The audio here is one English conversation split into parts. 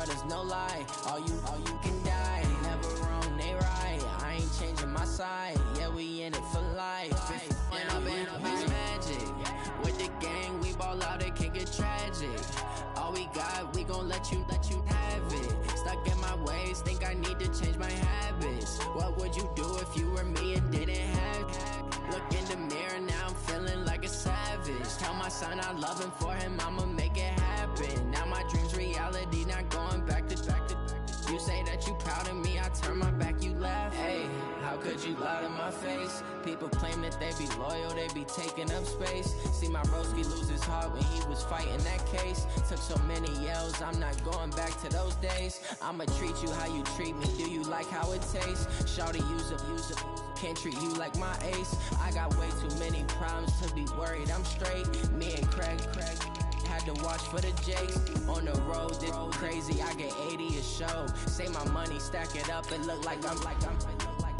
but it's no lie. All you can die. Never wrong, they right. I ain't changing my side. Yeah, we in it for life. When I've been magic. With the gang, we ball out, it can get tragic. All we got, we gon' let you have it. Stuck in my ways, think I need to change my habits. What would you do if you were me and didn't have it? Look in the mirror, now I'm feeling like a savage. Tell my son I love him, for him I'ma make it happen. Now my dream's reality, not going back to. You say that you proud of me, I turn my back, you laugh. Hey, how could you lie to my face? People claim that they be loyal, they be taking up space. See my broski lose his heart when he was fighting that case. Took so many yells, I'm not going back to those days. I'ma treat you how you treat me, do you like how it tastes? Shawty, use up, can't treat you like my ace. I got way too many problems to be worried, I'm straight. Me and Craig had to watch for the Jakes. On the road, this crazy, I get 80 a show. Say my money, stack it up, it look like I'm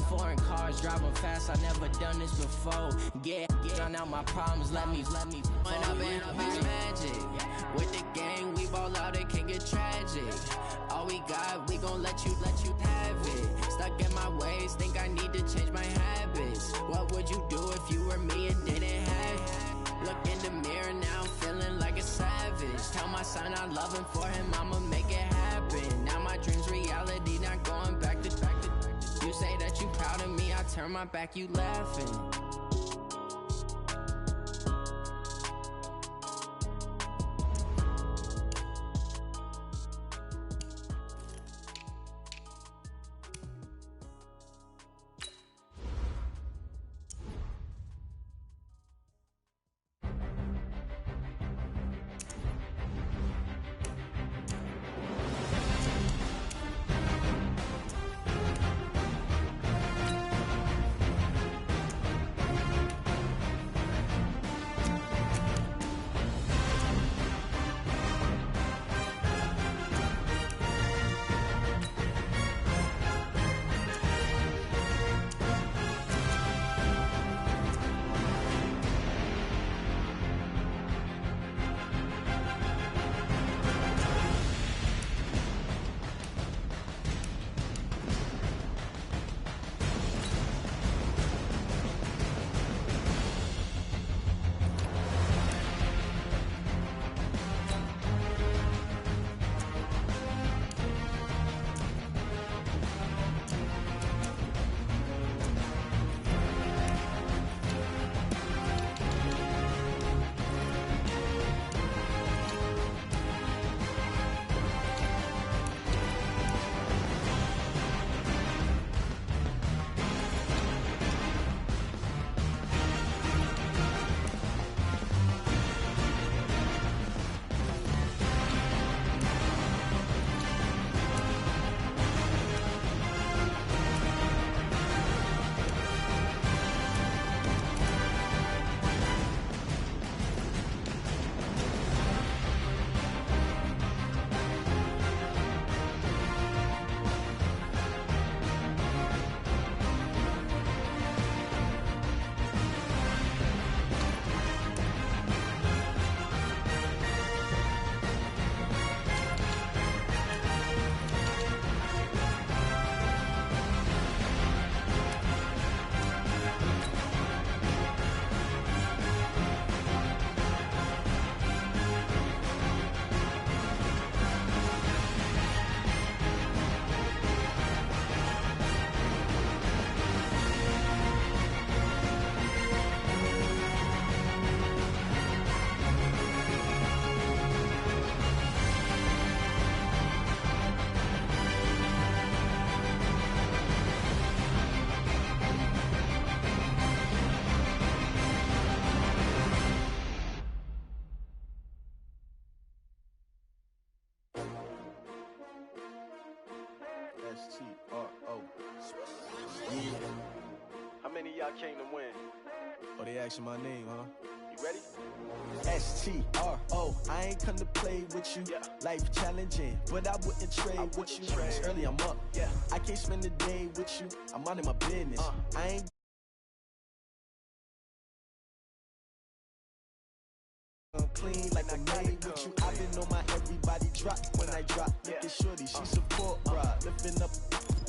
foreign cars, driving fast, I never done this before. Get out my problems, let me When I've been magic. With the gang, we ball out, it can get tragic. All we got, we gon' let you have it. Stuck in my ways, think I need to change my habits. What would you do if you were me and didn't have it? Look in the mirror, now I'm feeling like a savage. Tell my son I love him, for him I'ma make it happen. Now my dream's reality, not going back to. You say that you proud of me, I turn my back, you laughing. S-T-R-O. Yeah. How many of y'all came to win? Oh, they asking my name, huh? You ready? S-T-R-O. I ain't come to play with you. Yeah. Life challenging, but I wouldn't trade with you. It's early, I'm up. Yeah. I can't spend the day with you. I'm minding my business. I ain't clean like I made with you. I've been on my everybody drop when I drop. Look at shorty, she support ride. Lifting up,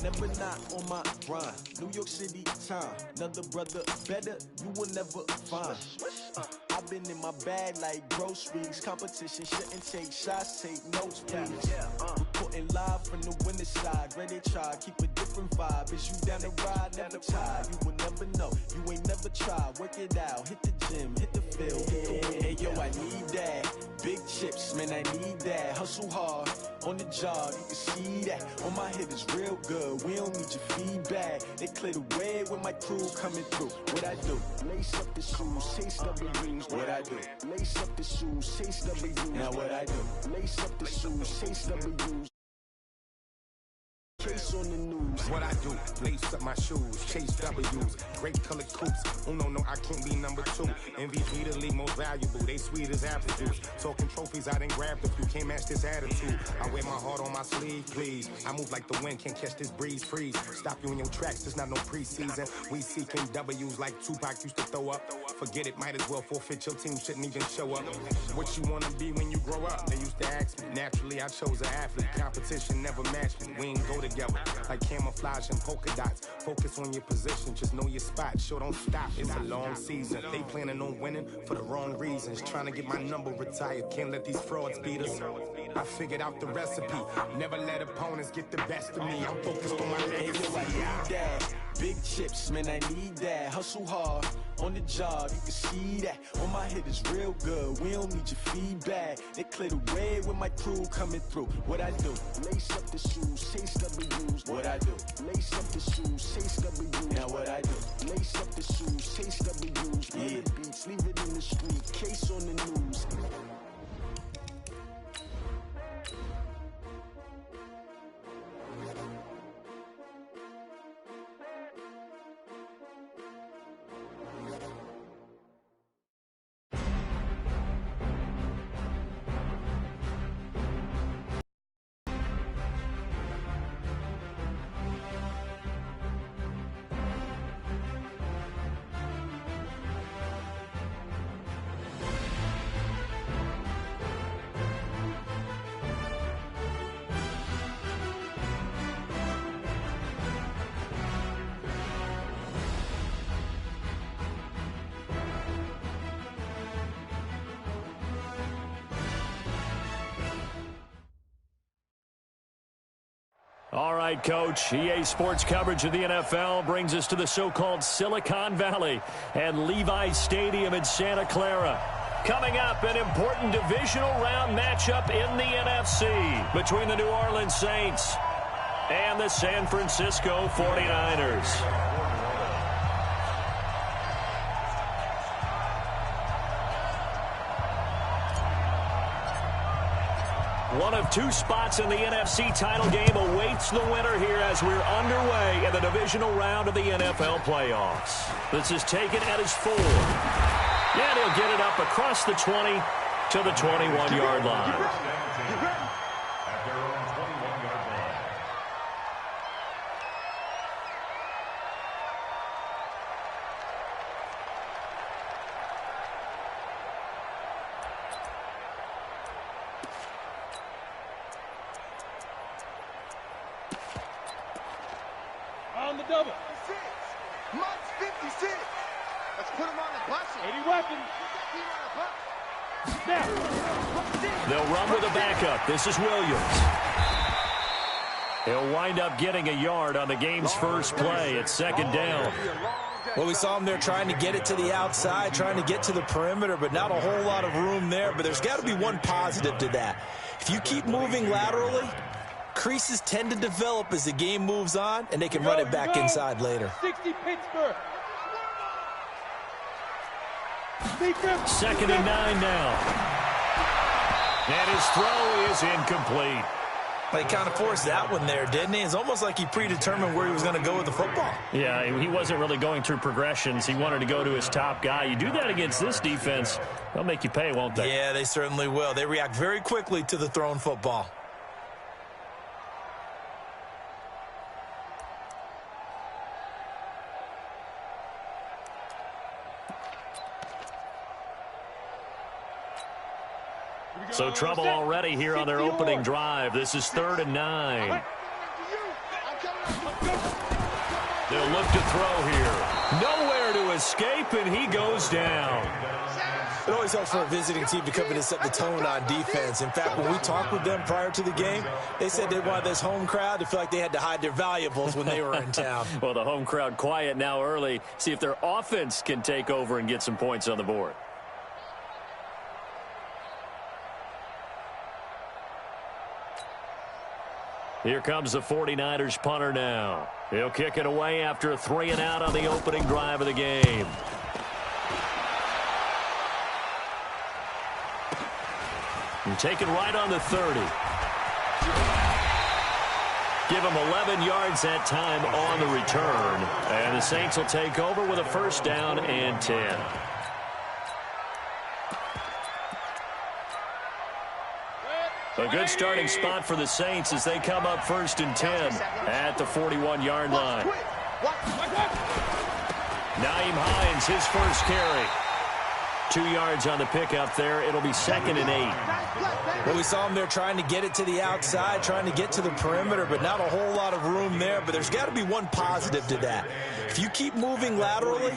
never not on my grind. New York City time, another brother better, you will never find. I've been in my bag like groceries. Competition shouldn't take shots, take notes, please. Reporting live from the winning side. Great they try, keep a different vibe. Is you down the ride, never tired. You will never know, you ain't never tried. Work it out, hit the gym, hit the field, hit the win. Hey yo, I need that. Big chips, man, I need that. Hustle hard, on the job, you can see that. On my hit is real good, we don't need your feedback. They clear the way with my crew coming through. What I do? Lace up the shoes, chase W's. What I do? Lace up the shoes, chase W's. Now what I do? Lace up the shoes, chase W's. Case on the news. What I do, lace up my shoes, chase W's, great colored coops. No, I can't be number 2. MVP the league most valuable, they sweet as apple juice. Talking trophies, I done grabbed a few, can't match this attitude. I wear my heart on my sleeve, please. I move like the wind, can't catch this breeze, freeze. Stop you in your tracks, there's not no preseason. We seeking W's like Tupac used to throw up. Forget it, might as well forfeit, your team shouldn't even show up. What you wanna be when you grow up? They used to ask me. Naturally, I chose an athlete, competition never matched me. We ain't go together like camouflage and polka dots. Focus on your position, just know your spot. Sure, don't stop, it's a long season. They planning on winning for the wrong reasons. Trying to get my number retired, can't let these frauds beat us. I figured out the recipe, never let opponents get the best of me. I'm focused on my legacy. Big chips, man, I need that. Hustle hard, on the job, you can see that. On my hit is real good, we don't need your feedback. They clear the way with my crew coming through. What I do? Lace up the shoes, chase W's. What I do? Lace up the shoes, chase W's. Now what I do? Lace up the shoes, chase W's. Yeah. The beats, leave it in the street, case on the news. All right, Coach. EA Sports coverage of the NFL brings us to the so-called Silicon Valley and Levi's Stadium in Santa Clara. Coming up, an important divisional round matchup in the NFC between the New Orleans Saints and the San Francisco 49ers. One of 2 spots in the NFC title game awaits the winner here as we're underway in the divisional round of the NFL playoffs. This is taken at his 4. And he'll get it up across the 20 to the 21-yard line. On the double. 56. Much 56. Let's put him on the bus. 80 weapons. They'll run with a backup. This is Williams. He'll wind up getting a yard on the game's first play. It's second down. Well, we saw him there trying to get it to the outside, trying to get to the perimeter, but not a whole lot of room there. But there's got to be one positive to that. If you keep moving laterally, creases tend to develop as the game moves on, and they can run it back inside later. 60 Pittsburgh. Second and 9 now. And his throw is incomplete. He kind of forced that one there, didn't he? It's almost like he predetermined where he was going to go with the football. Yeah, he wasn't really going through progressions. He wanted to go to his top guy. You do that against this defense, they'll make you pay, won't they? Yeah, they certainly will. They react very quickly to the thrown football. So trouble already here on their opening drive. This is 3rd and 9. They'll look to throw here. Nowhere to escape, and he goes down. It always helps for a visiting team to come in and set the tone on defense. In fact, when we talked with them prior to the game, they said they wanted this home crowd to feel like they had to hide their valuables when they were in town. Well, the home crowd quiet now early. See if their offense can take over and get some points on the board. Here comes the 49ers punter now. He'll kick it away after a 3-and-out on the opening drive of the game. And taken right on the 30. Give him 11 yards that time on the return. And the Saints will take over with a 1st down and 10. A good starting spot for the Saints as they come up 1st and 10 at the 41-yard line. Nyheim Hines, his first carry. 2 yards on the pickup there. It'll be 2nd and 8. Well, we saw him there trying to get it to the outside, trying to get to the perimeter, but not a whole lot of room there. But there's got to be one positive to that. If you keep moving laterally,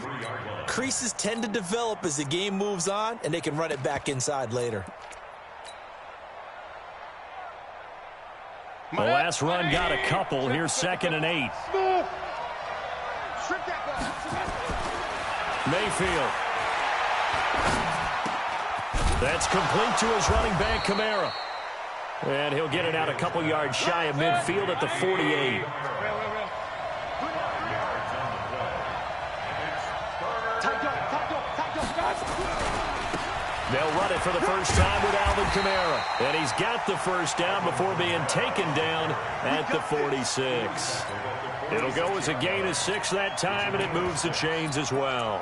creases tend to develop as the game moves on, and they can run it back inside later. The last run got a couple. Here's 2nd and 8. Mayfield. That's complete to his running back, Kamara. And he'll get it out a couple yards shy of midfield at the 48. They'll run it for the first time with Alvin Kamara. And he's got the 1st down before being taken down at the 46. It'll go as a gain of 6 that time, and it moves the chains as well.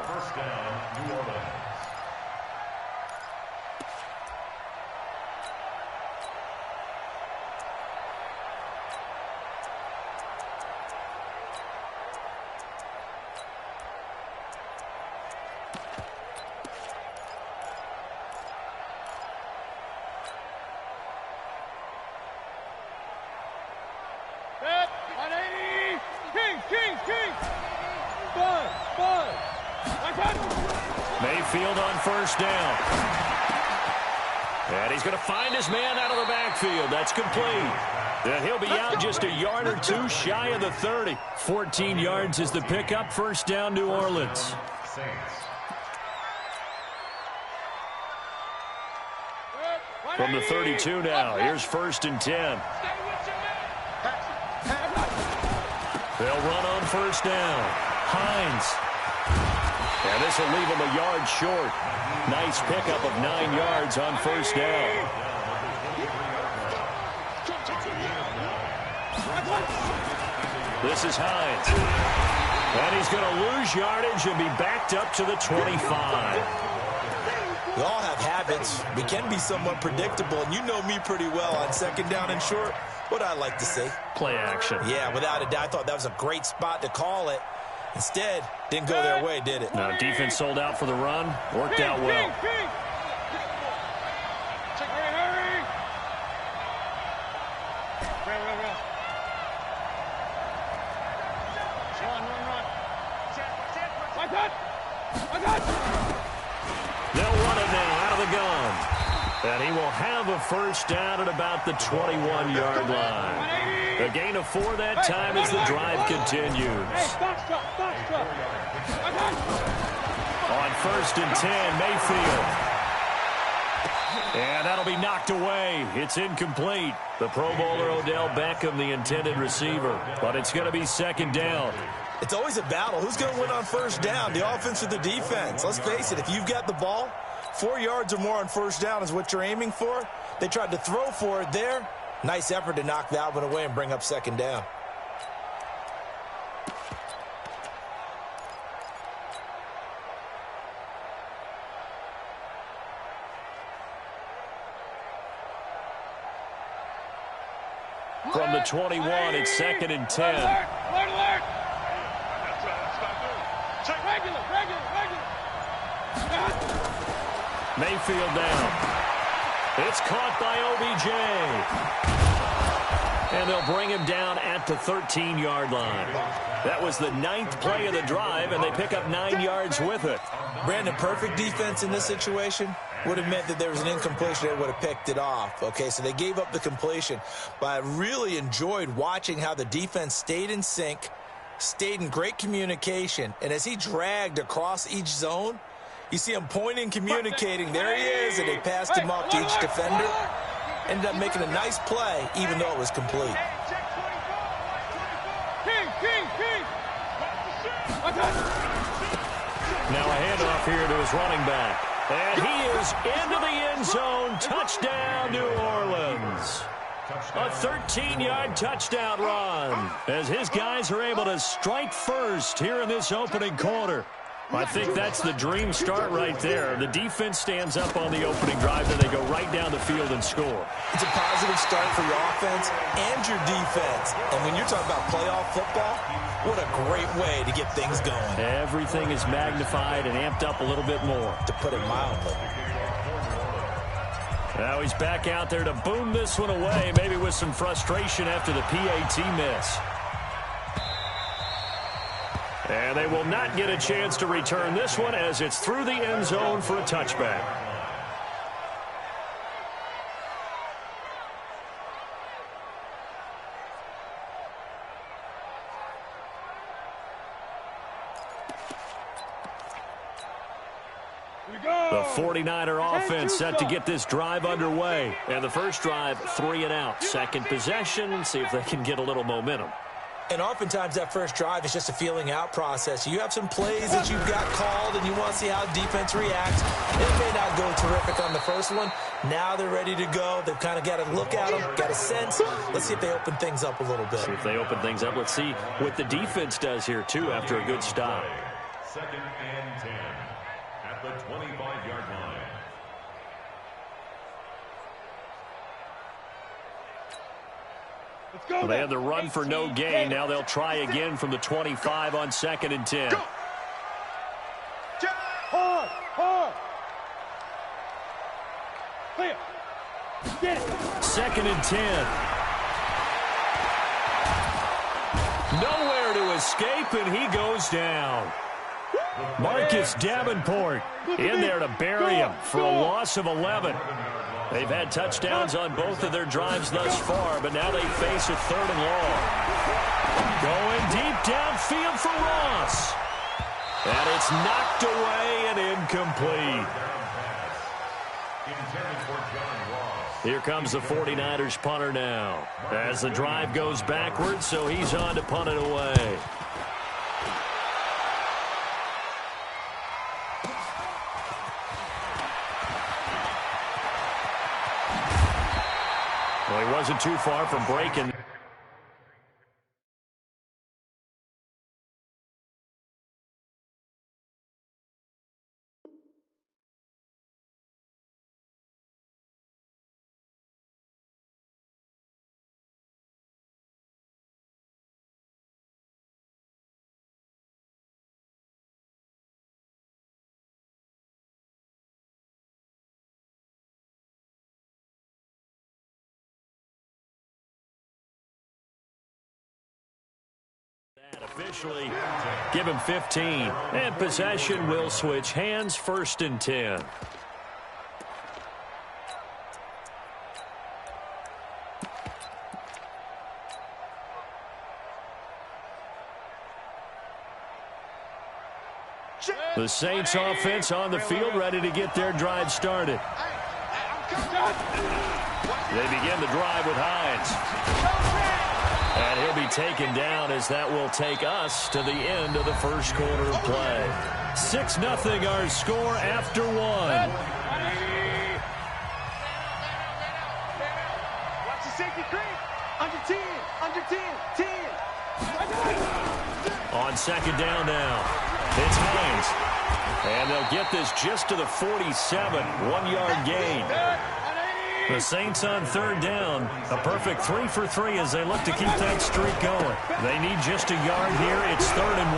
Mayfield on 1st down. And he's going to find his man out of the backfield. That's complete. And he'll be out just a yard or 2 shy of the 30. 14 yards is the pickup. 1st down, New Orleans. From the 32 now, here's 1st and 10. They'll run on 1st down. Hines. And this will leave him a yard short. Nice pickup of 9 yards on 1st down. This is Hines. And he's going to lose yardage and be backed up to the 25. We all have habits. We can be somewhat predictable, and you know me pretty well on 2nd down and short. What I like to say? Play action. Yeah, without a doubt. I thought that was a great spot to call it. Instead, didn't go their way, did it? No, defense sold out for the run. Worked out well. They'll run it now out of the gun. And he will have a 1st down at about the 21-yard line. A gain of 4 that time as the drive continues. On 1st and 10, Mayfield. And that'll be knocked away. It's incomplete. The Pro Bowler Odell Beckham, the intended receiver. But it's going to be 2nd down. It's always a battle. Who's going to win on 1st down, the offense or the defense? Let's face it, if you've got the ball, 4 yards or more on 1st down is what you're aiming for. They tried to throw for it there. Nice effort to knock that one away and bring up 2nd down. From the 21, it's 2nd and 10. Alert! Regular. Mayfield down. It's caught by OBJ. And they'll bring him down at the 13-yard line. That was the 9th play of the drive, and they pick up 9 yards with it. Brandon, perfect defense in this situation would have meant that there was an incompletion. They would have picked it off. Okay, so they gave up the completion. But I really enjoyed watching how the defense stayed in sync, stayed in great communication. And as he dragged across each zone, you see him pointing, communicating. There he is, and they passed him up to each defender. Ended up making a nice play, even though it was complete. Now a handoff here to his running back. And he is into the end zone. Touchdown, New Orleans. A 13-yard touchdown run as his guys are able to strike first here in this opening quarter. I think that's the dream start right there. The defense stands up on the opening drive, then they go right down the field and score. It's a positive start for your offense and your defense. And when you're talking about playoff football, what a great way to get things going. Everything is magnified and amped up a little bit more, to put it mildly. Now he's back out there to boom this one away, maybe with some frustration after the PAT miss. And they will not get a chance to return this one as it's through the end zone for a touchback. The 49er offense set to get this drive underway. And the first drive, 3 and out. Second possession, see if they can get a little momentum. And oftentimes that first drive is just a feeling out process. You have some plays that you've got called and you want to see how defense reacts. It may not go terrific on the first one. Now they're ready to go. They've kind of got to look at them, got a sense. Let's see if they open things up a little bit. See if they open things up. Let's see what the defense does here, too, after a good stop. 2nd and 10 at the 25-yard line. Well, they had the run for no gain. Now they'll try again from the 25 on 2nd and 10. Hard. Clear. Get it. 2nd and 10. Nowhere to escape, and he goes down. Marcus Davenport in there to bury him for a loss of 11. They've had touchdowns on both of their drives thus far, but now they face a 3rd and long. Going deep downfield for Ross. And it's knocked away and incomplete. Here comes the 49ers punter now. As the drive goes backwards, so he's on to punt it away. Well, he wasn't too far from breaking. Officially give him 15. And possession will switch hands. 1st and 10. The Saints offense on the field, ready to get their drive started. They begin the drive with Hines. And he'll be taken down as that will take us to the end of the first quarter of play. 6-0 our score after 1. Watch the safety creep. Under 10. Under 10. 10. On 2nd down now, it's Hines. And they'll get this just to the 47. 1-yard gain. The Saints on 3rd down. A perfect 3 for 3 as they look to keep that streak going. They need just a yard here. It's 3rd and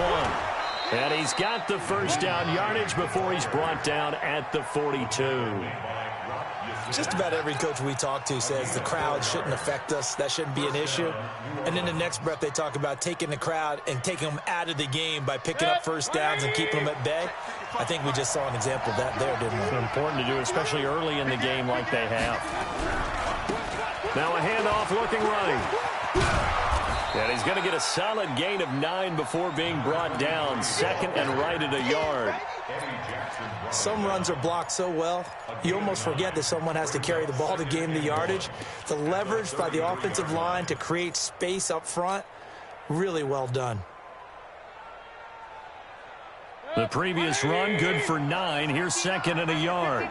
1. And he's got the first down yardage before he's brought down at the 42. Just about every coach we talk to says the crowd shouldn't affect us. That shouldn't be an issue. And in the next breath, they talk about taking the crowd and taking them out of the game by picking up first downs and keeping them at bay. I think we just saw an example of that there, didn't we? It's important to do, especially early in the game like they have. Now a handoff looking right. And he's going to get a solid gain of 9 before being brought down. Second and right at a yard. Some runs are blocked so well, you almost forget that someone has to carry the ball to gain the yardage. The leverage by the offensive line to create space up front, really well done. The previous run, good for 9. Here's second and a yard.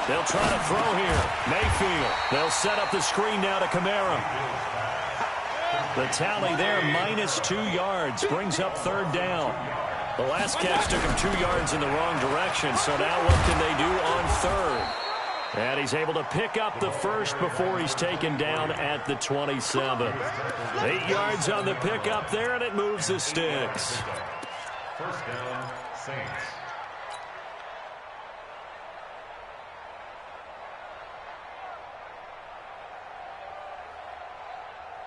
They'll try to throw here. Mayfield. They'll set up the screen now to Kamara. The tally there, -2 yards, brings up third down. The last catch took him 2 yards in the wrong direction, so now what can they do on third? And he's able to pick up the first before he's taken down at the 27. 8 yards on the pickup there, and it moves the sticks. First down, Saints.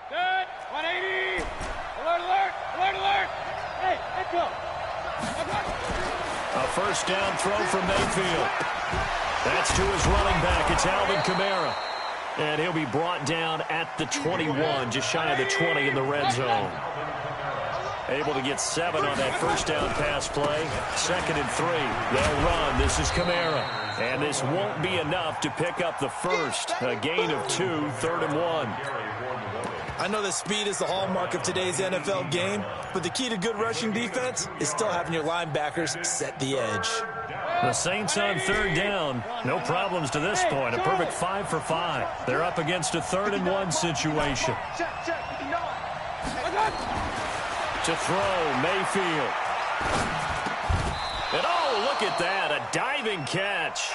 Good. 180. Alert, alert, alert, alert. Hey, let's go. A first down throw from Mayfield. That's to his running back. It's Alvin Kamara. And he'll be brought down at the 21, just shy of the 20 in the red zone. Able to get 7 on that first down pass play. Second and 3. They'll run. This is Kamara. And this won't be enough to pick up the first. A gain of 2, third and 1. I know that speed is the hallmark of today's NFL game, but the key to good rushing defense is still having your linebackers set the edge. The Saints on third down. No problems to this point. A perfect 5 for 5. They're up against a 3rd and 1 situation. To throw, Mayfield. And oh, look at that. A diving catch.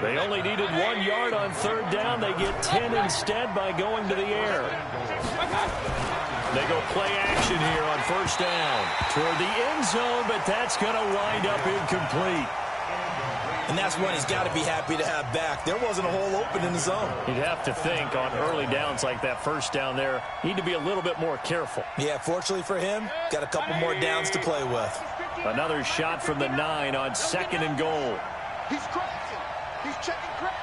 They only needed 1 yard on third down. They get 10 instead by going to the air. They go play action here on first down toward the end zone, but that's going to wind up incomplete. And that's one he's got to be happy to have back. There wasn't a hole open in the zone. You'd have to think on early downs like that first down there, need to be a little bit more careful. Yeah, fortunately for him, got a couple more downs to play with. Another shot from the 9 on second and goal. He's crossing. He's checking crack.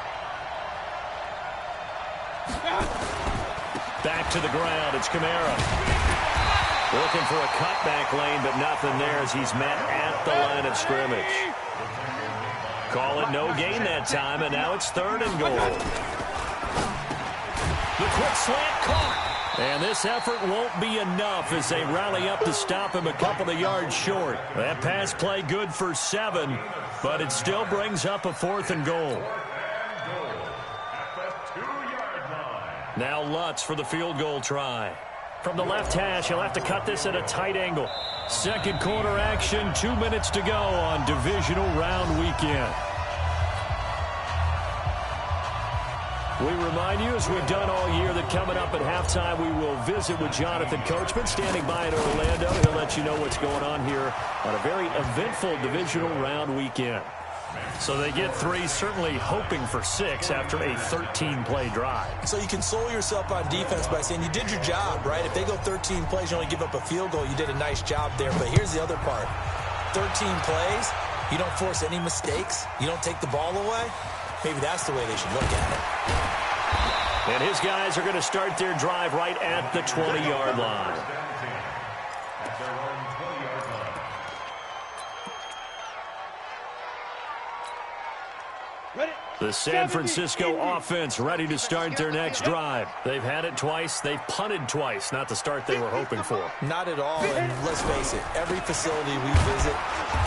Back to the ground. It's Kamara. Looking for a cutback lane, but nothing there as he's met at the line of scrimmage. Call it no gain that time, and now it's third and goal. The quick slant caught. And this effort won't be enough as they rally up to stop him a couple of yards short. That pass play good for 7, but it still brings up a 4th and goal. Now Lutz for the field goal try. From the left hash, he'll have to cut this at a tight angle. Second quarter action, 2 minutes to go on divisional round weekend. We remind you, as we've done all year, that coming up at halftime, we will visit with Jonathan Coachman, standing by in Orlando. He'll let you know what's going on here on a very eventful divisional round weekend. So they get 3, certainly hoping for 6 after a 13-play drive. So you console yourself on defense by saying you did your job, right? If they go 13 plays, you only give up a field goal, you did a nice job there. But here's the other part. 13 plays, you don't force any mistakes, you don't take the ball away. Maybe that's the way they should look at it. And his guys are going to start their drive right at the 20-yard line. The San Francisco offense ready to start their next drive. They've had it twice. They've punted twice. Not the start they were hoping for. Not at all, and let's face it, every facility we visit,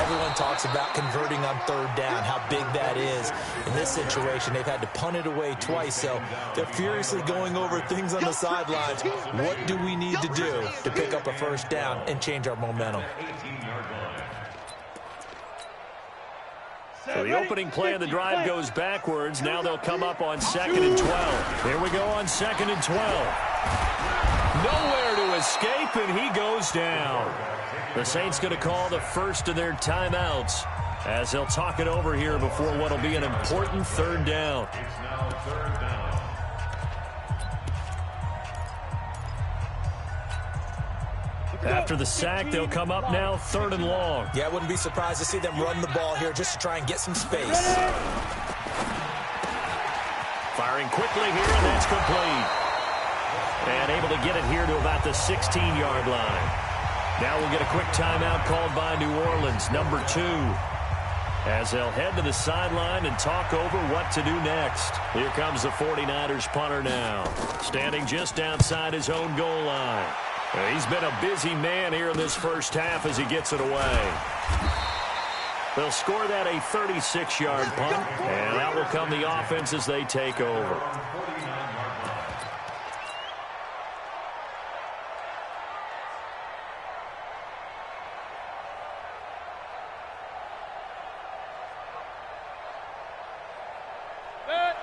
everyone talks about converting on third down, how big that is. In this situation, they've had to punt it away twice, so they're furiously going over things on the sidelines. What do we need to do to pick up a first down and change our momentum? So the opening play of the drive goes backwards. Now they'll come up on 2nd and 12. Here we go on 2nd and 12. Nowhere to escape, and he goes down. The Saints going to call the first of their timeouts as they'll talk it over here before what will be an important third down. It's now third down. After the sack, they'll come up now 3rd and long. Yeah, I wouldn't be surprised to see them run the ball here just to try and get some space. Firing quickly here, and that's complete. And able to get it here to about the 16-yard line. Now we'll get a quick timeout called by New Orleans, number 2. As they'll head to the sideline and talk over what to do next. Here comes the 49ers punter now, standing just outside his own goal line. He's been a busy man here in this first half as he gets it away. They'll score that a 36-yard punt, and out will come the offense as they take over.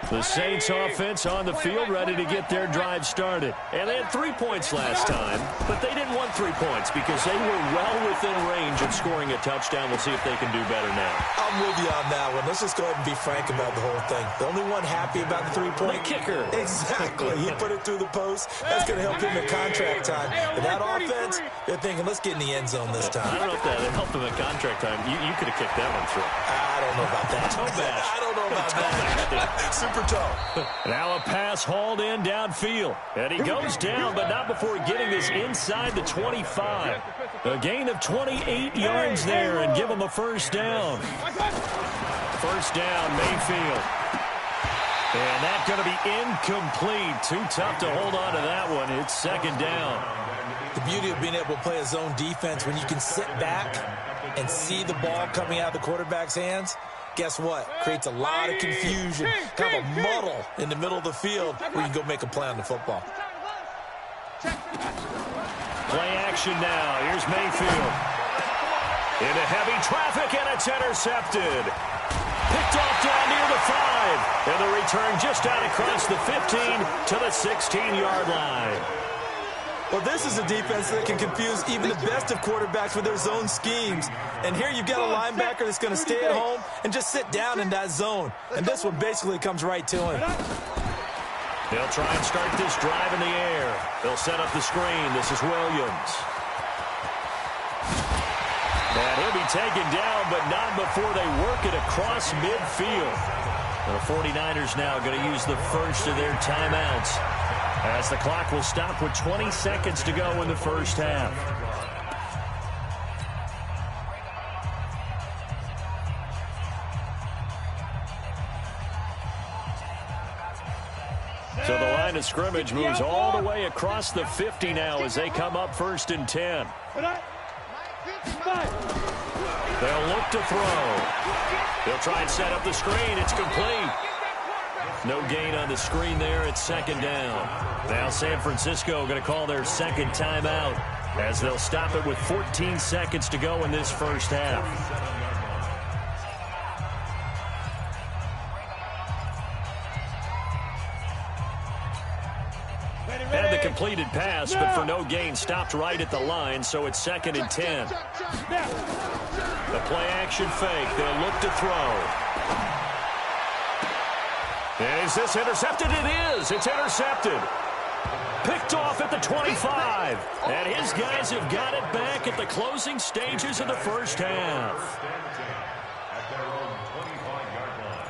The Saints offense on the field ready to get their drive started. And they had 3 points last time, but they didn't want 3 points because they were well within range of scoring a touchdown. We'll see if they can do better now. I'm with you on that one. Let's just go ahead and be frank about the whole thing. The only one happy about the 3-point kicker. Exactly. He put it through the post. That's going to help him in contract time. But that offense, they're thinking, let's get in the end zone this time. I don't know if that helped him in contract time. You could have kicked that one through. I don't know about that. Toe bash. I don't know about that. Super toe. Now a pass hauled in downfield. And he goes down, but not before getting this inside the 25. A gain of 28 yards there and give him a first down. First down, Mayfield. And that's going to be incomplete. Too tough to hold on to that one. It's second down. The beauty of being able to play a zone defense when you can sit back and see the ball coming out of the quarterback's hands, guess what? Creates a lot of confusion, kind of a muddle in the middle of the field where you can go make a play on the football. Play action now. Here's Mayfield. Into heavy traffic, and it's intercepted. Picked off down near the 5. And the return just out across the 15 to the 16-yard line. Well, this is a defense that can confuse even the best of quarterbacks with their zone schemes. And here you've got a linebacker that's going to stay at home and just sit down in that zone. And this one basically comes right to him. They'll try and start this drive in the air. They'll set up the screen. This is Williams. And he'll be taken down, but not before they work it across midfield. The 49ers now going to use the first of their timeouts, as the clock will stop with 20 seconds to go in the first half. So the line of scrimmage moves all the way across the 50 now as they come up 1st and 10. They'll look to throw. They'll try and set up the screen. It's complete. No gain on the screen there. It's second down. Now San Francisco going to call their second timeout as they'll stop it with 14 seconds to go in this first half. Had the completed pass, but for no gain, stopped right at the line, so it's 2nd and 10. The play action fake. They'll look to throw. Is this intercepted? It is. It's intercepted. Picked off at the 25. And his guys have got it back at the closing stages of the first half. At their own 25-yard line.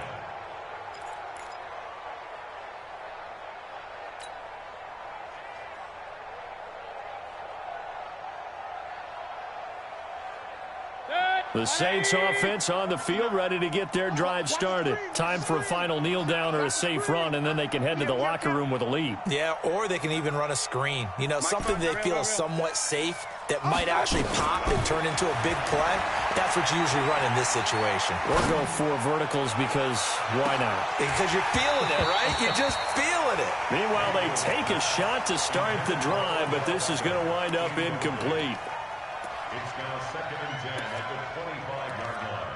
The Saints offense on the field ready to get their drive started. Time for a final kneel down or a safe run, and then they can head to the locker room with a lead. Yeah, or they can even run a screen. You know, something they feel is somewhat safe that might actually pop and turn into a big play. That's what you usually run in this situation. Or go 4 verticals because why not? Because you're feeling it, right? You're just feeling it. Meanwhile, they take a shot to start the drive, but this is going to wind up incomplete. It's now 2nd and 10 at the 25-yard line.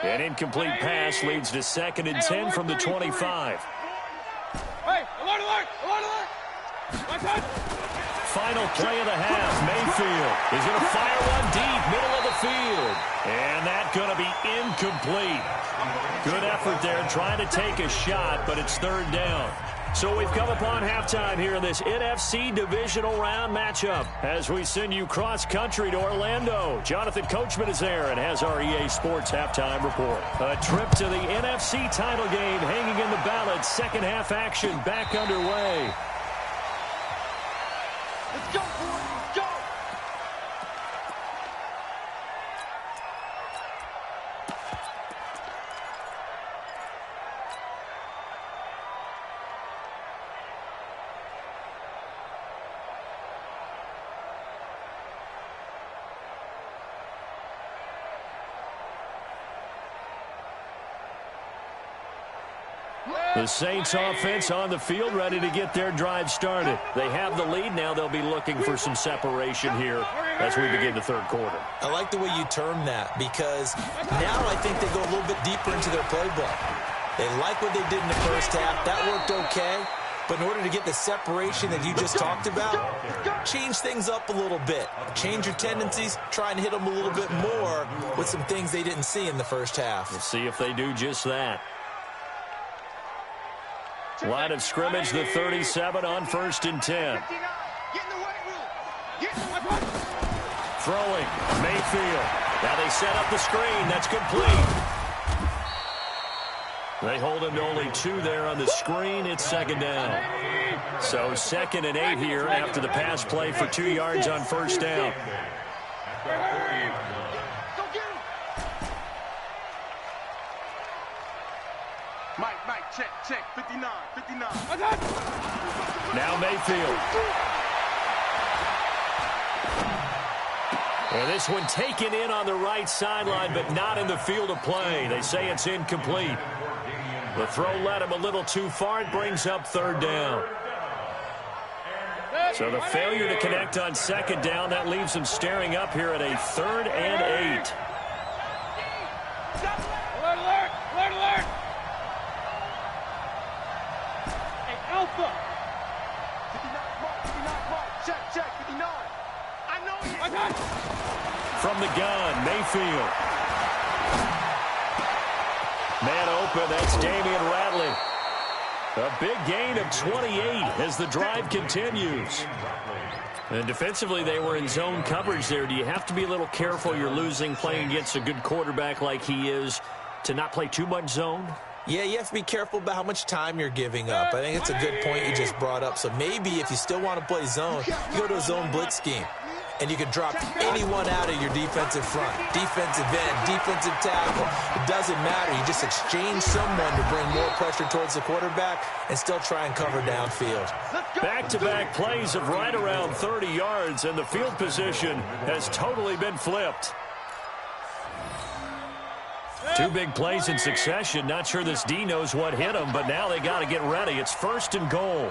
An incomplete pass leads to 2nd and 10 from the 25. Hey, alert, alert, alert, alert! Final play of the half. Mayfield is going to fire one deep, middle of the field. And that's going to be incomplete. Good effort there trying to take a shot, but it's third down. So we've come upon halftime here in this NFC divisional round matchup as we send you cross-country to Orlando. Jonathan Coachman is there and has our EA Sports halftime report. A trip to the NFC title game hanging in the balance. Second half action back underway. Let's go, boys. Let's go. The Saints offense on the field, ready to get their drive started. They have the lead. Now they'll be looking for some separation here as we begin the third quarter. I like the way you term that because now I think they go a little bit deeper into their playbook. They like what they did in the first half. That worked okay. But in order to get the separation that you just talked about, change things up a little bit. Change your tendencies. Try and hit them a little bit more with some things they didn't see in the first half. We'll see if they do just that. Line of scrimmage, the 37 on 1st and 10. Throwing, Mayfield. Now they set up the screen. That's complete. They hold him to only 2 there on the screen. It's second down. So 2nd and 8 here after the pass play for 2 yards on first down. Mike, check, 59. Now Mayfield. And this one taken in on the right sideline, but not in the field of play. They say it's incomplete. The throw led him a little too far. It brings up third down. So the failure to connect on second down, that leaves them staring up here at a 3rd and 8. Alert! Alpha. 59, check, 59. I know you. From the gun, Mayfield. Man open, that's Damian Ratley. A big gain of 28 as the drive continues. And defensively, they were in zone coverage there. Do you have to be a little careful? You're losing playing against a good quarterback like he is to not play too much zone? Yeah, you have to be careful about how much time you're giving up. I think it's a good point you just brought up. So maybe if you still want to play zone, you go to a zone blitz scheme. And you can drop anyone out of your defensive front. Defensive end, defensive tackle. It doesn't matter. You just exchange someone to bring more pressure towards the quarterback and still try and cover downfield. Back-to-back plays of right around 30 yards, and the field position has totally been flipped. 2 big plays in succession. Not sure this D knows what hit him, but now they got to get ready. It's 1st and goal.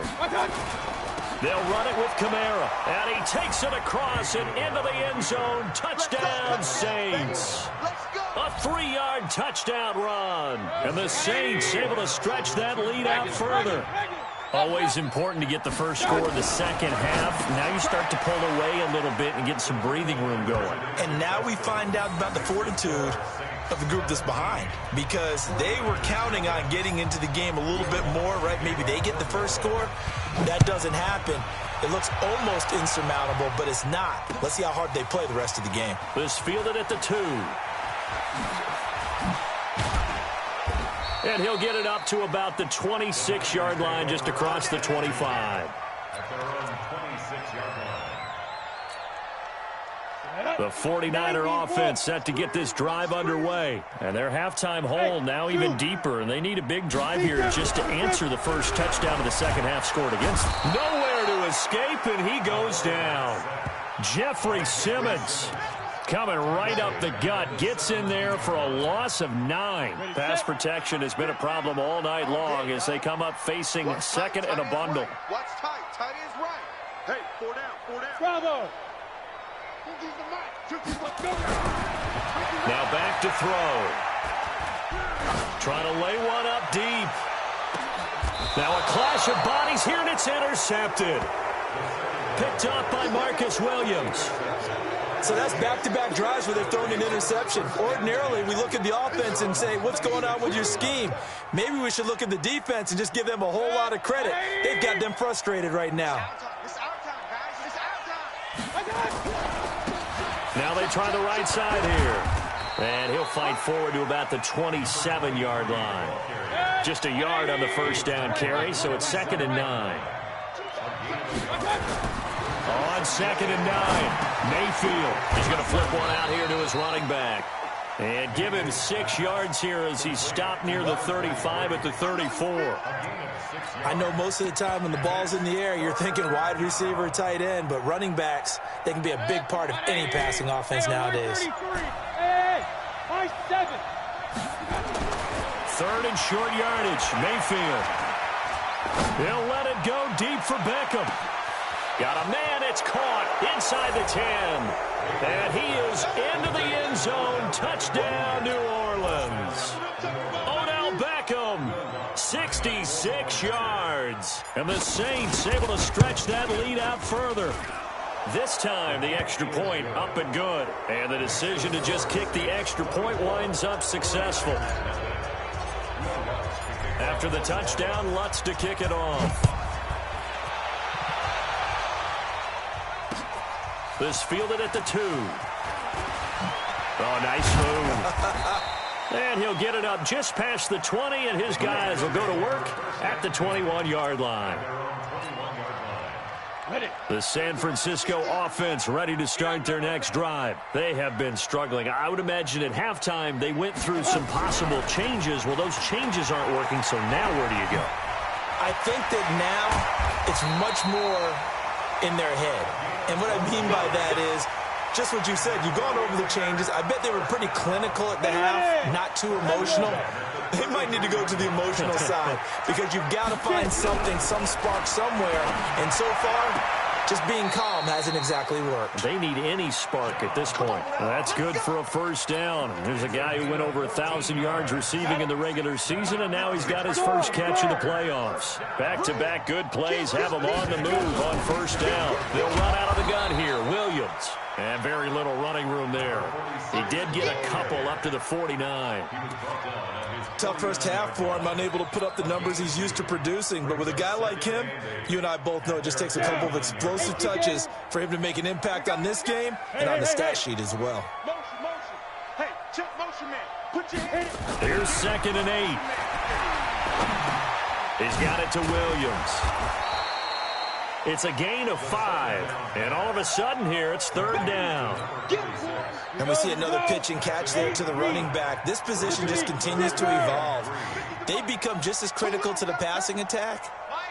They'll run it with Kamara, and he takes it across and into the end zone. Touchdown, Saints. A 3-yard touchdown run. And the Saints able to stretch that lead out further. Always important to get the first score in the second half. Now you start to pull away a little bit and get some breathing room going. And now we find out about the fortitude of the group that's behind, because they were counting on getting into the game a little bit more, right? Maybe they get the first score. That doesn't happen. It looks almost insurmountable, but it's not. Let's see how hard they play the rest of the game. This fielded at the 2. And he'll get it up to about the 26-yard line, just across the 25. The 49er offense set to get this drive underway. And their halftime hole now even deeper. And they need a big drive here just to answer the first touchdown of the second half scored against them. Nowhere to escape, and he goes down. Jeffrey Simmons coming right up the gut. Gets in there for a loss of 9. Pass protection has been a problem all night long as they come up facing second and a bundle. Watch tight. Tight is right. Hey, 4 down. Bravo. Now back to throw. Trying to lay one up deep. Now a clash of bodies here, and it's intercepted. Picked up by Marcus Williams. So that's back-to-back drives where they're throwing an interception. Ordinarily, we look at the offense and say, what's going on with your scheme? Maybe we should look at the defense and just give them a whole lot of credit. They've got them frustrated right now. Now they try the right side here. And he'll fight forward to about the 27-yard line. Just a yard on the first down carry, so it's 2nd and 9. On 2nd and 9, Mayfield is going to flip one out here to his running back. And give him 6 yards here as he's stopped near the 35 at the 34. I know most of the time when the ball's in the air, you're thinking wide receiver, tight end, but running backs, they can be a big part of any passing offense nowadays. 3rd and short yardage, Mayfield. He'll let it go deep for Beckham. Got a man, it's caught inside the 10. And he is into the end zone. Touchdown, New Orleans. Odell Beckham, 66 yards. And the Saints able to stretch that lead out further. This time, the extra point up and good. And the decision to just kick the extra point winds up successful. After the touchdown, Lutz to kick it off. This fielded at the 2. Oh, nice move. And he'll get it up just past the 20, and his guys will go to work at the 21-yard line. The San Francisco offense ready to start their next drive. They have been struggling. I would imagine at halftime they went through some possible changes. Well, those changes aren't working, so now where do you go? I think that now it's much more in their head. And what I mean by that is just what you said. You've gone over the changes. I bet they were pretty clinical at the half, not too emotional. They might need to go to the emotional side because you've got to find something, some spark somewhere. And so far, just being calm hasn't exactly worked. They need any spark at this point. That's good for a first down. There's a guy who went over 1,000 yards receiving in the regular season, and now he's got his first catch in the playoffs. Back-to-back good plays have him on the move on first down. They'll run out of the gun here. Williams. And very little running room there. He did get a couple up to the 49. Tough first half for him, unable to put up the numbers he's used to producing. But with a guy like him, you and I both know it just takes a couple of explosive touches for him to make an impact on this game and on the stat sheet as well. Hey, check motion, man. Put your hand. Here's 2nd and 8. He's got it to Williams. It's a gain of 5. And all of a sudden here, it's 3rd down. And we see another pitch and catch there to the running back. This position just continues to evolve. They become just as critical to the passing attack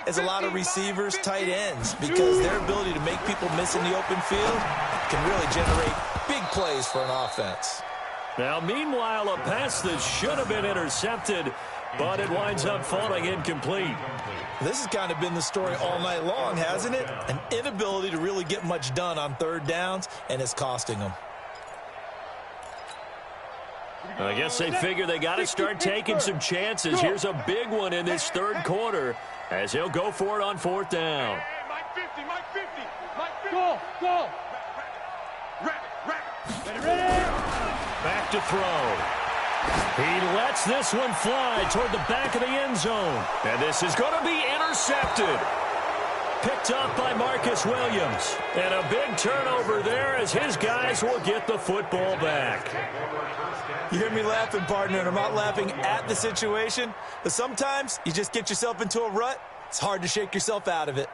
as a lot of receivers, tight ends, because their ability to make people miss in the open field can really generate big plays for an offense. Now, meanwhile, a pass that should have been intercepted, but it winds up falling incomplete. This has kind of been the story all night long, hasn't it? An inability to really get much done on 3rd downs, and it's costing them. I guess they figure they got to start taking some chances. Here's a big one in this 3rd quarter as he'll go for it on 4th down. Mike 50, Mike 50, Mike 50. Go. Ready. Back to throw. He lets this one fly toward the back of the end zone. And this is going to be intercepted. Picked up by Marcus Williams. And a big turnover there as his guys will get the football back. You hear me laughing, partner, and I'm not laughing at the situation, but sometimes you just get yourself into a rut. It's hard to shake yourself out of it.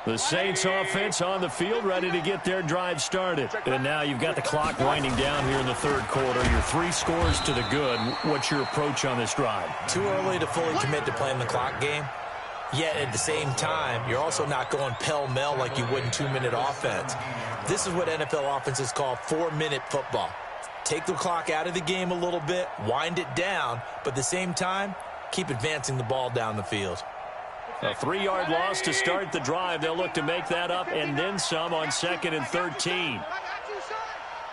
The Saints offense on the field ready to get their drive started. And now you've got the clock winding down here in the 3rd quarter. You're 3 scores to the good. What's your approach on this drive? Too early to fully commit to playing the clock game. Yet at the same time, you're also not going pell-mell like you would in 2-minute offense. This is what NFL offenses call 4-minute football. Take the clock out of the game a little bit, wind it down, but at the same time, keep advancing the ball down the field. A 3-yard loss to start the drive. They'll look to make that up and then some on 2nd and 13.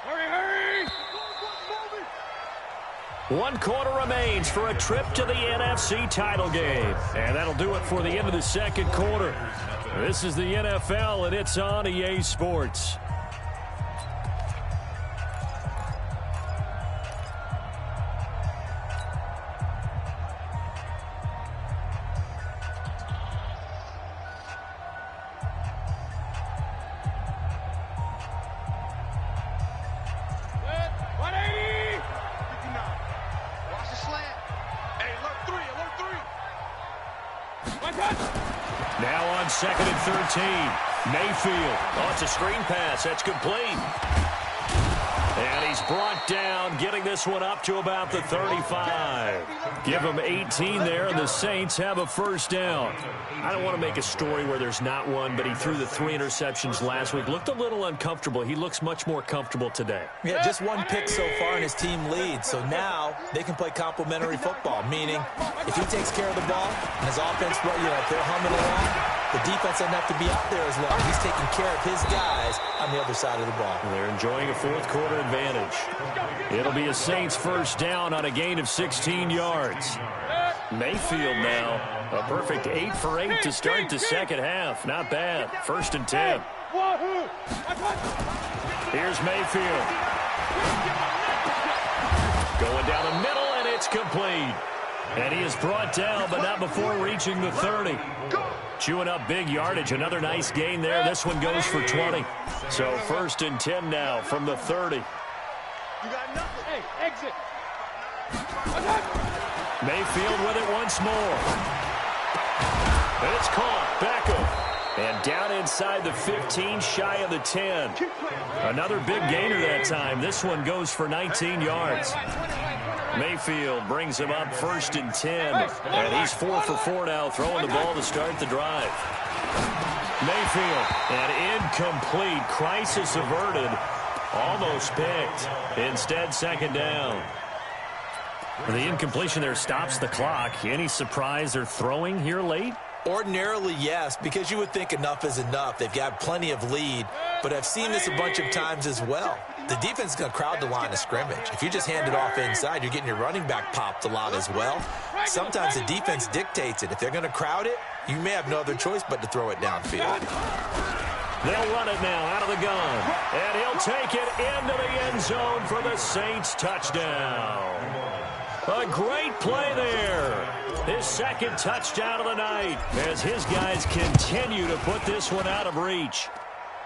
Hurry. 1 quarter remains for a trip to the NFC title game. And that'll do it for the end of the second quarter. This is the NFL, and it's on EA Sports. Now on 2nd and 13. Mayfield. Oh, it's a screen pass. That's complete. And he's brought down, getting this one up to about the 35. Give him 18 there, and the Saints have a first down. I don't want to make a story where there's not one, but he threw the 3 interceptions last week. Looked a little uncomfortable. He looks much more comfortable today. Yeah, just 1 pick so far, and his team leads. So now they can play complementary football, meaning if he takes care of the ball and his offense, if they're humming along, the defense doesn't have to be out there as long. He's taking care of his guys on the other side of the ball. They're enjoying a fourth quarter advantage. It'll be a Saints first down on a gain of 16 yards. Mayfield now, a perfect 8 for 8 to start the second half. Not bad. 1st and 10. Here's Mayfield. Going down the middle, and it's complete. And he is brought down, but not before reaching the 30. Chewing up big yardage. Another nice gain there. This one goes for 20. So 1st and 10 now from the 30. You got nothing. Hey, exit. Mayfield with it once more. And it's caught. Beckham. And down inside the 15, shy of the 10. Another big gainer that time. This one goes for 19 yards. Mayfield brings him up 1st and 10. And he's 4 for 4 now, throwing the ball to start the drive. Mayfield, and incomplete. Crisis averted. Almost picked. Instead, 2nd down. The incompletion there stops the clock. Any surprise they're throwing here late? Ordinarily, yes, because you would think enough is enough. They've got plenty of lead, but I've seen this a bunch of times as well. The defense is going to crowd the line of scrimmage. If you just hand it off inside, you're getting your running back popped a lot as well. Sometimes the defense dictates it. If they're going to crowd it, you may have no other choice but to throw it downfield. They'll run it now out of the gun, and he'll take it into the end zone for the Saints touchdown. A great play there. His 2nd touchdown of the night as his guys continue to put this one out of reach.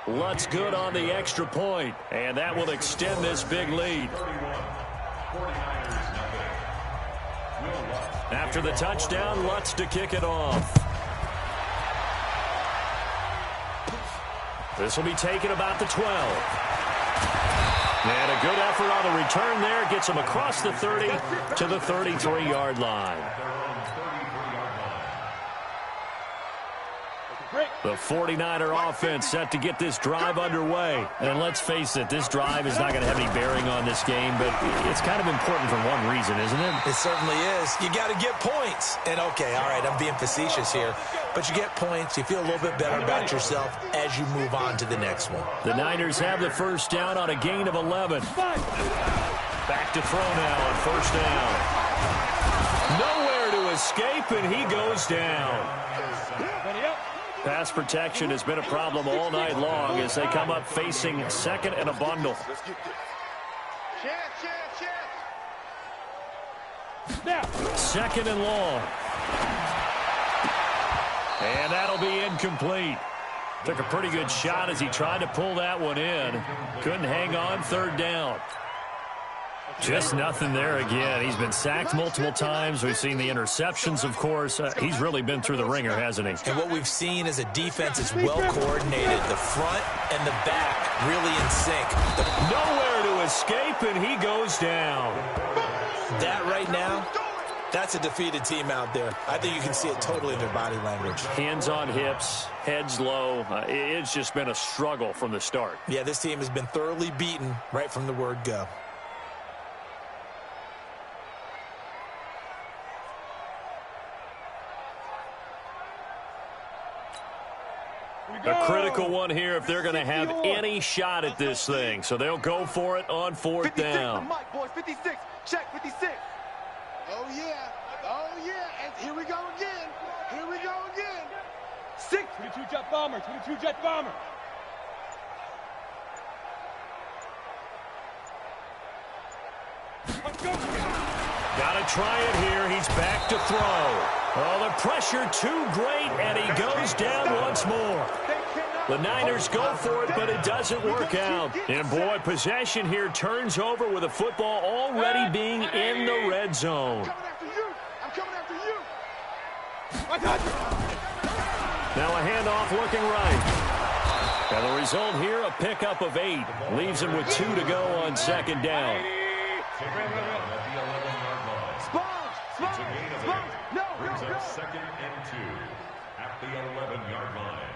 Lutz good on the extra point, and that will extend this big lead. After the touchdown, Lutz to kick it off. This will be taken about the 12. And a good effort on the return there. Gets him across the 30 to the 33-yard line. The 49er offense set to get this drive underway. And let's face it, this drive is not going to have any bearing on this game, but it's kind of important for one reason, isn't it? It certainly is. You got to get points. And, okay, all right, I'm being facetious here. But you get points, you feel a little bit better about yourself as you move on to the next one. The Niners have the first down on a gain of 11. Back to throw now on 1st down. Nowhere to escape, and he goes down. Pass protection has been a problem all night long as they come up facing 2nd and a bundle. Now. 2nd and long. And that'll be incomplete. Took a pretty good shot as he tried to pull that one in. Couldn't hang on. 3rd down. Just nothing there again. He's been sacked multiple times. We've seen the interceptions, of course. He's really been through the ringer, hasn't he? And what we've seen is a defense is well coordinated. The front and the back really in sync. Nowhere to escape, and he goes down. That right now, that's a defeated team out there. I think you can see it totally in their body language. Hands on hips, heads low. It's just been a struggle from the start. Yeah, this team has been thoroughly beaten right from the word go. A critical one here if they're going to have any shot at this thing. So they'll go for it on fourth down. Mike, boys, 56. Check 56. Oh, yeah. Oh, yeah. And here we go again. Here we go again. 22 jet bomber. 22 jet bomber. Let's go. Got to try it here. He's back to throw. Oh, the pressure too great, and he goes down once more. The Niners go for it, but it doesn't work out. And, boy, possession here turns over with the football already being in the red zone. I'm coming after you. I got you. Now a handoff looking right. And the result here, a pickup of 8. Leaves him with 2 to go on second down. Second and 2 at the 11-yard line.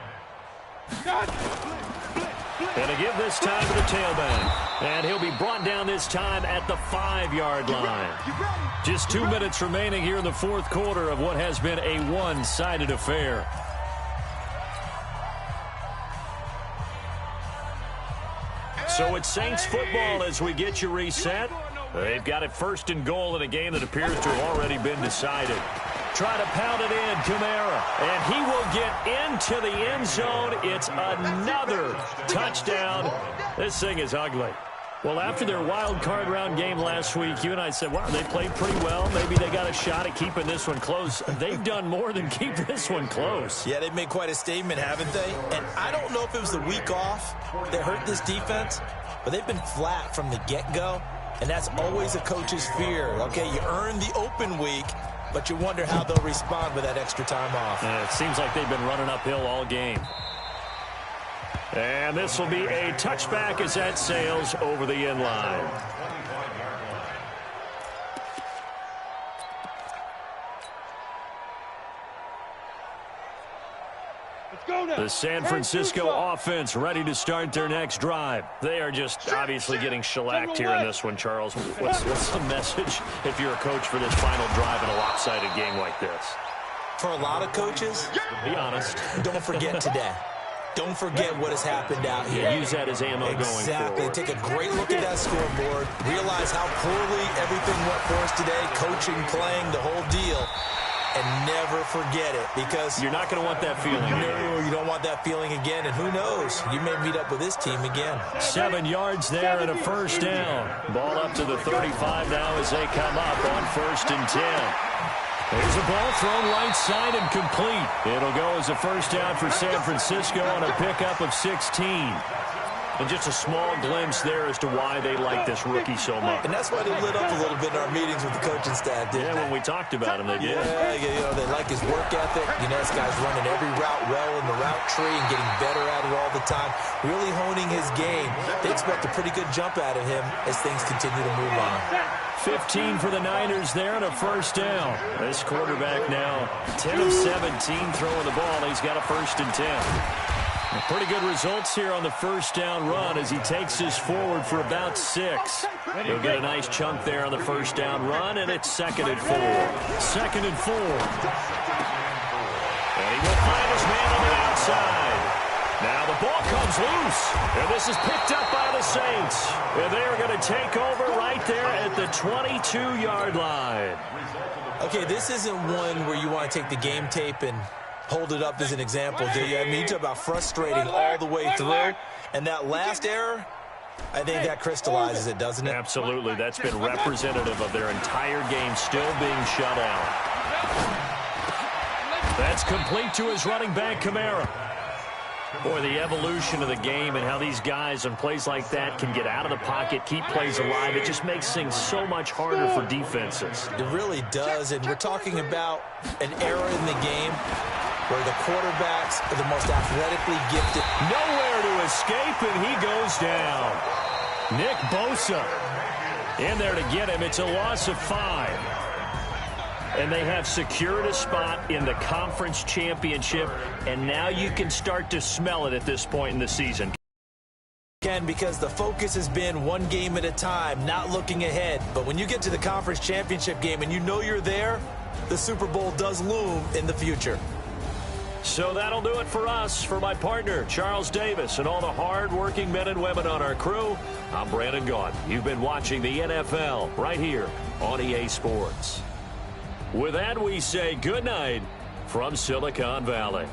And to give this time to the tailback. And he'll be brought down this time at the 5-yard line. Just 2 minutes remaining here in the fourth quarter of what has been a one-sided affair. So it's Saints football as we get you reset. They've got it first and goal in a game that appears to have already been decided. Try to pound it in, Kamara. And he will get into the end zone. It's another touchdown. This thing is ugly. Well, after their wild card round game last week, you and I said, wow, they played pretty well. Maybe they got a shot at keeping this one close. They've done more than keep this one close. Yeah, they've made quite a statement, haven't they? And I don't know if it was the week off that hurt this defense, but they've been flat from the get-go, and that's always a coach's fear. Okay, you earn the open week, but you wonder how they'll respond with that extra time off. Yeah, it seems like they've been running uphill all game. And this will be a touchback as that sails over the end line. The San Francisco offense ready to start their next drive. They are just obviously getting shellacked here in this one, Charles. What's the message if you're a coach for this final drive in a lopsided game like this? For a lot of coaches, be honest, don't forget today. Don't forget what has happened out here. Yeah, use that as ammo going forward. Exactly. Take a great look at that scoreboard. Realize how poorly everything went for us today. Coaching, playing, the whole deal. And never forget it, because you're not going to want that feeling. No, you don't want that feeling again. And who knows? You may meet up with this team again. 7 yards there and a first down. Ball up to the 35 now as they come up on 1st and 10. There's a ball thrown right side and complete. It'll go as a first down for San Francisco on a pickup of 16. And just a small glimpse there as to why they like this rookie so much. And that's why they lit up a little bit in our meetings with the coaching staff, didn't they? When we talked about him, they did. Yeah, you know, they like his work ethic. You know, this guy's running every route well in the route tree and getting better at it all the time. Really honing his game. They expect a pretty good jump out of him as things continue to move on. 15 for the Niners there and a first down. This quarterback now 10 of 17 throwing the ball. He's got a 1st and 10. Pretty good results here on the first down run as he takes this forward for about 6. He'll get a nice chunk there on the first down run, and it's 2nd and 4. 2nd and 4. And he will find his man on the outside. Now the ball comes loose, and this is picked up by the Saints. And they are going to take over right there at the 22-yard line. Okay, this isn't one where you want to take the game tape and hold it up as an example, do you? I mean, you talk about frustrating all the way through. And that last error, I think that crystallizes it, doesn't it? Absolutely. That's been representative of their entire game still being shut out. That's complete to his running back, Kamara. Boy, the evolution of the game and how these guys on plays like that can get out of the pocket, keep plays alive, it just makes things so much harder for defenses. It really does, and we're talking about an era in the game where the quarterbacks are the most athletically gifted. Nowhere to escape, and he goes down. Nick Bosa in there to get him. It's a loss of 5. And they have secured a spot in the conference championship, and now you can start to smell it at this point in the season. Again, because the focus has been one game at a time, not looking ahead. But when you get to the conference championship game and you know you're there, the Super Bowl does loom in the future. So that'll do it for us. For my partner, Charles Davis, and all the hard-working men and women on our crew, I'm Brandon Gaudin. You've been watching the NFL right here on EA Sports. With that, we say good night from Silicon Valley.